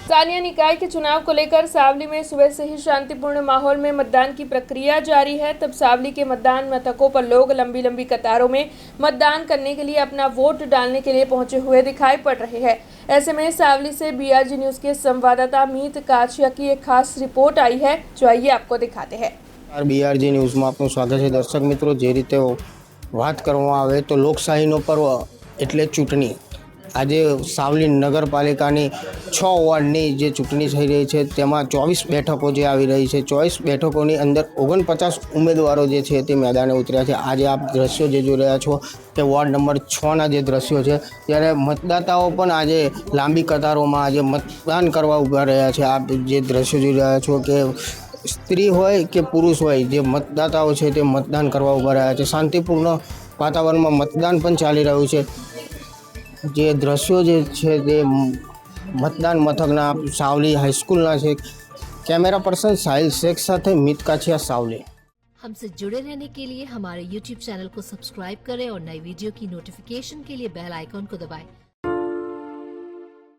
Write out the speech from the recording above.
स्थानीय निकाय के चुनाव को लेकर सावली में सुबह से ही शांतिपूर्ण माहौल में मतदान की प्रक्रिया जारी है। तब सावली के मतदान मथकों पर लोग लंबी लंबी कतारों में मतदान करने के लिए अपना वोट डालने के लिए पहुंचे हुए दिखाई पड़ रहे हैं। ऐसे में सावली से बीआरजी न्यूज के संवाददाता मीत काछिया की एक खास रिपोर्ट आई है, जो आइए आपको दिखाते हैं। बीआरजी न्यूज़ में आपનું સ્વાગત છે। દર્શક મિત્રો, જે રીતે વાત કરવામાં આવે તો લોકશાહીનો પર્વ એટલે ચૂંટણી। આજે સાવલી નગરપાલિકાની 6 વોર્ડની જે ચૂંટણી થઈ રહી છે તેમાં 24 બેઠકો જે આવી રહી છે। 24 બેઠકોની અંદર 49 ઉમેદવારો જે છે તે મેદાને ઉતર્યા છે। આજે આપ દ્રશ્યો જે જોઈ રહ્યા છો તે વોર્ડ નંબર 6ના જે દ્રશ્યો છે, ત્યારે મતદાતાઓ પણ આજે લાંબી કતારોમાં આજે મતદાન કરવા ઊભા રહ્યા છે। આપ જે દ્રશ્યો જોઈ રહ્યા છો કે સ્ત્રી હોય કે પુરુષ હોય, જે મતદાતાઓ છે તે મતદાન કરવા ઊભા રહ્યા છે। શાંતિપૂર્ણ વાતાવરણમાં મતદાન પણ ચાલી રહ્યું છે। જે દ્રશ્યો જે છે તે મતદાન મથકના સાવલી હાઈસ્કૂલના છે। कैमरा पर्सन साहिल शेख साथ मीत काछिया सावली। हमसे जुड़े रहने के लिए हमारे YouTube चैनल को सब्सक्राइब करें और नई वीडियो की नोटिफिकेशन के लिए बेल आइकॉन को दबाएं।